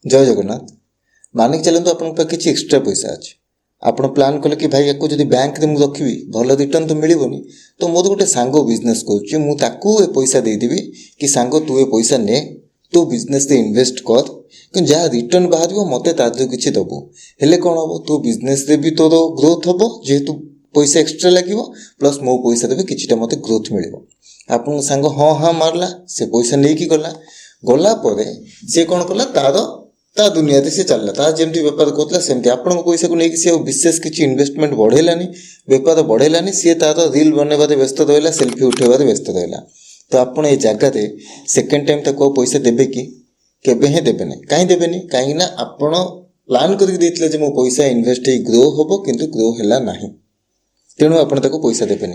जय जगन्नाथ। मानिक चलते आप किसी एक्सट्रा पैसा अच्छे आप प्लान कले कि भाई या बैंक में रखी भल रिटर्न तो मिलनी तो मोर गोटे सांग बिजनेस करुँ पैसा देदेवि कि सांग तू ए पैसा ने तू बिजनेस इन्वेस्ट कर कि जहाँ रिटर्न बाहर मत तार किसी दबू हेले कौन हम तू बिजनेस भी तोर ग्रोथ हम जेहेतु पैसा एक्सट्रा लगे प्लस मो पैसा देवी कि मत ग्रोथ मिल आप सांग हाँ हाँ मारला से पैसा नहीं कि गला सी कौन कला ता दुनिया से चलला ता जमी बेपार करूला सेमती आपण पैसा को लेकिन सी विशेष किसी इन्वेस्टमेंट बढ़ेलानी बेपार बढ़ेलानी सी तार रिल बनवार व्यस्त रहा सेल्फी उठेबार व्यस्त रहा तो आपड़ ये जगह सेकेंड टाइम ताको पैसा देवे कि केबे ही देवे ना कहीं देवे कहीं आपण प्लान करके मो पैसा इन्वेस्ट ग्रो हम किंतु ग्रो है ना तेणु आपड़ ताको पैसा देवे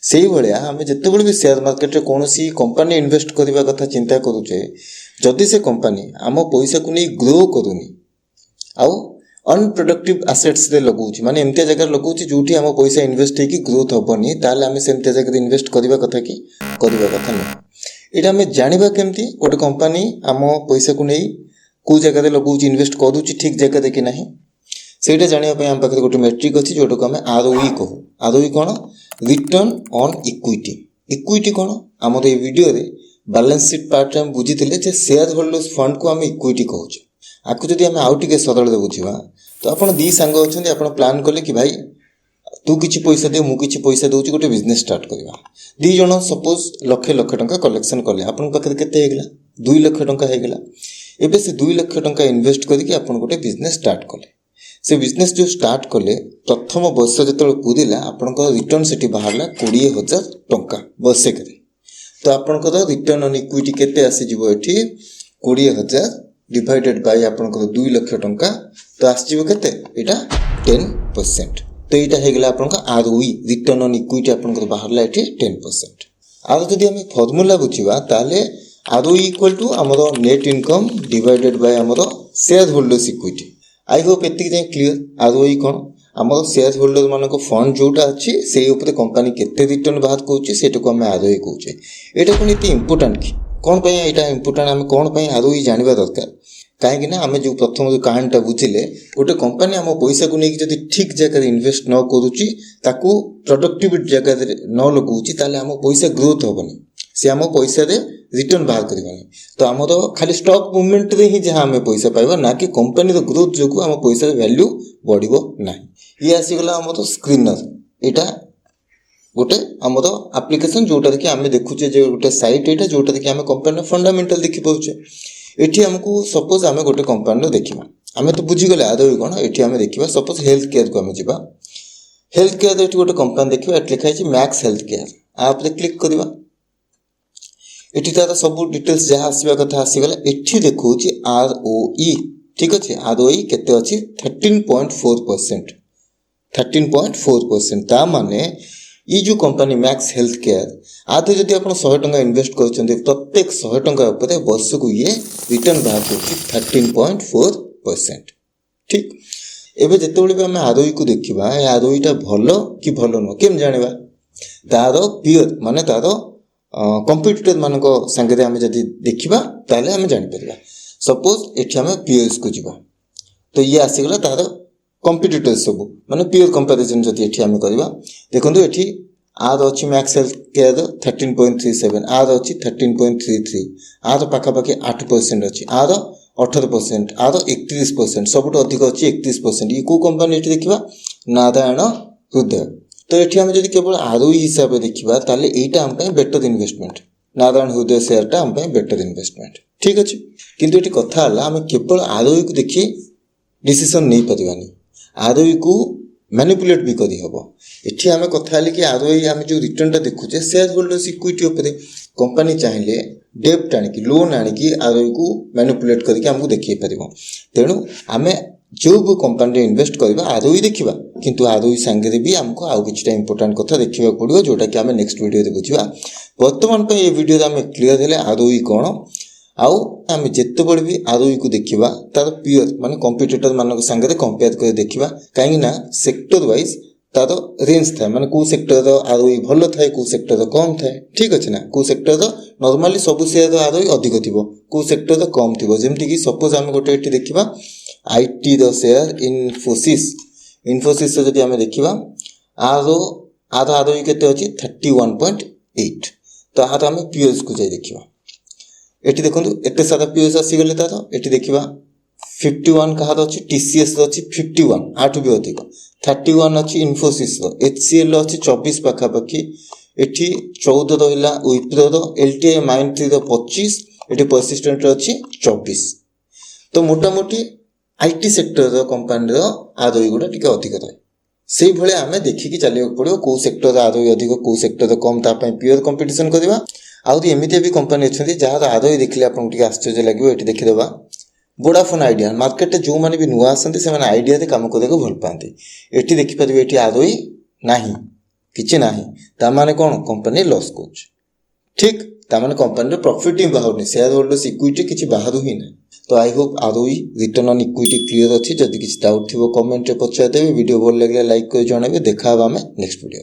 से भाया आम जिते भी शेयर मार्केट में कौन कंपनी इन्वेस्ट करने कथा चिंता करुचे जदि से कंपनी आम पैसा को नहीं ग्रो करूनी आउ अनप्रोडक्टिव आसेट्स रे लगुच माने एमती जगह लगुच जोठी आम पैसा इन्वेस्ट होगी ग्रोथ हेनी ताल आम से जगह इन्वेस्ट करवा कथा कि करवा कथा नहीं यहाँ आम जाना केमती गोटे कंपनी आम पैसा को नहीं कौ जगह लगुच इन्वेस्ट करुच्ची ठीक जगह कि ना से जानापी आम पाखे गोटे मेट्रिक अच्छी जोटा को आम ROE कहूँ ROE कौन रिटर्न ऑन इक्विटी इक्विटी कौन आम ये वीडियो बैलेंस शीट पार्ट में बुझी शेयर होल्डर्स फंड को आम इक्विटी कहूँ आपको जब आम आउ टे सरल बुझा तो आप दी सांग अच्छा आप प्लान कले कि भाई तू किसी पैसा दे मुझे किसी पैसा दूसरी गोटे बिजनेस स्टार्ट करवा दी जन सपोज लक्ष लक्ष टंका कलेक्शन कले आप पाखे 2 लाख टंका होगा एवं से 2 लाख टंका इन्वेस्ट करके आप गोटे बिजनेस स्टार्ट कले से बिजनेस जो स्टार्ट कले प्रथम वर्ष जो पूरा आपण रिटर्न से बाहर 20,000 टंका वर्षक तो आपंकर रिटर्न ऑन इक्विटी केते आसीजिवो एठी 20,000 डिवाइडेड बाय आपंकर 2 लाख टंका तो आसीजिवो केते एटा 10% तो एटा हे गेला आपंकर ROE रिटर्न ऑन इक्विटी आपंकर बाहरला एठी 10%। आरो जदि हम फार्मूला बुझिबा ताले ROE इक्वल टू हमरो नेट इनकम डिवाइडेड बाय हमरो shareholders equity. I hope एतिक जाय क्लियर। ROE कोन आमर शेयर होल्डर मान फंड जोटा अच्छी से कंपनी केते रिटर्न बाहर कौचे से आम ROE कौचे यहाँ कौन ये इम्पोर्टाट कि कौन यहाँ इम्पोर्टाट आम कौन ROE जानवा दरकार कहीं आम जो प्रथम जो कहानीटा बुझिले गोटे कंपनी आम पैसा को लेकिन जब ठीक जगह इन्वेस्ट न करुच्ची प्रोडक्टिव जगह न लगुची आम पैसा ग्रोथ हेनी सी आम पैसा रिटर्न बाहर करवानी तो आम खाली स्टॉक मूवमेंट रे ही जहाँ आम पैसा पाइबा ना कि कंपनी ग्रोथ जो आम पैसा वैल्यू बढ़ो ना ये आसीगला आम स्क्रीनर यहाँ गोटे आमर आप्लिकेसन जोटा कि आम देखुचे जो गोटे साइट यहाँ जोटा कि आम कंपनी फंडामेंटल देखिपारे ये आमको सपोज आम गोटे कंपनी देखा आम तो बुझीगले ROE कौन ये आम देखा सपोज हेल्थ केयर को आम जा हेल्थ केयर ये गोटे कंपनी देखा ये लिखाई मैक्स हेल्थ केयर आप क्लिक करवा ये तार सब डिटेल्स जहाँ आसवा कथा आसीगला ये देखा ROE ठीक अच्छे ROE केते अच्छी 13.4% 13.4% ता माने ये जो कंपनी मैक्स हेल्थ केयर आते जदि आप 100 टंका इन्वेस्ट कर प्रत्येक 100 टंका उपर वर्ष को ये रिटर्न बाहर कर 13.4% ठीक एवं जिते भी आम ROE को देखा ROE टा भल कि भल नुह केम जाना तार पियर माने तार कंपिटिटर मान सांगे आम जब देखा ताले आम जापर सपोज ये आम पियर्स को जीवा तो ये आसीगला तार कंपिटिटर सब माने पियर कंपैरिजन जदि एठी आम करबा देखंतु एठी आर अछि मैक्स हेल्थ केयर 13.37 आर अछि 13.33 आर पाखा पाखी 8% अछि आर 18% आर 31% सबुठ अधिक अछि 31% ये को कंपनी एठी देखिबा नारायण हृदय तो एठी आम जदि केवल ROE हिसाब से देखिबा ताले एटा हम पे बेटर इन्वेस्टमेंट नारायण हृदय शेयर टा हम पे बेटर इन्वेस्टमेंट ठीक अछि किंतु एठी कथा हला हम केवल ROE को देखि डिसीजन नहीं परिबानी ROE को मैनिपुलेट भी करी हबो एठी आमे कथा हले कि ROE आमे जो रिटर्न टा देखुचे शेयर होल्डर्स इक्विटी ऊपर कंपनी चाहिए डेब्ट आनिकी लोन आनिकी ROE को मैनिपुलेट करके हमको देखिए परिबो तेणु आमे जो भी कंपनी इन्वेस्ट करबा ROE देखिबा किंतु ROE संगे भी हमको आउ किछटा इंपोर्टेंट कथा देखिबा पड़िबो जोटा कि आमे नेक्स्ट वीडियो रे बुझिबा वर्तमान पे ये वीडियो रे आमे क्लियर हेले ROE कोन आउ आम जिते बड़े भी ROE को देखा तार पियर माने कंपिटिटर मान संगे कंपेयर कर देखा कहीं सेक्टर वाइज तार रेंज थाए माने को सेक्टर आरओई भल थाए को सेक्टर कम थाए ठीक अच्छे ना को सेक्टर नॉर्मली सब शेयर आरओई अधिक थी को सेक्टर कम थी जमती कि सपोज आम गोटे देखा आईटी शेयर इनफोसिस जदि आम देखा आर आरओई केते अच्छी 31.8 तो आर आम पीएस को जाए देखा एटी देखो एत सारा पीएस आसीगले तार एटी देखा 51 कहार अच्छी टीसीएस अच्छी 51 आठ भी अधिक 31 अच्छी इनफोसिस एचसीएल अच्छी 24 पाखापाखि एटी 14 रहा विप्रोर एलटीआई माइंड 25 एटी परसिस्टेंट अच्छी 24 तो मोटामोटी आईटी सेक्टर कंपानी आरओई गुड़ा टी अधिक रहे से भाई आम देखिकी चलने पड़ो कौ सेक्टर आरओई अधिक कौ सेक्टर कम तापाई प्योर कंपिटिशन करवा आउरी एमती भी कंपानी अच्छा जहाँ आरओई देखले आपको आश्चर्य लगे ये देखीदे वोडाफोन आइडिया मार्केट जो मैंने भी नुआ आसती से आइडिया कम करने भल पाती ये देखिपारे ये आरओई ना कि ना ताने कौन कंपानी लॉस कर ठीक ताने कंपानी प्रॉफिट ही बाहर शेयर होल्डर्स इक्विटी किसी बाहर ही ना तो I hope ROE return on equity clear अच्छी जदि किसी डाउट थी कमेंट रे पचार देवे वीडियो भल लगे लाइक कर जन देखा आम नेक्स्ट वीडियो।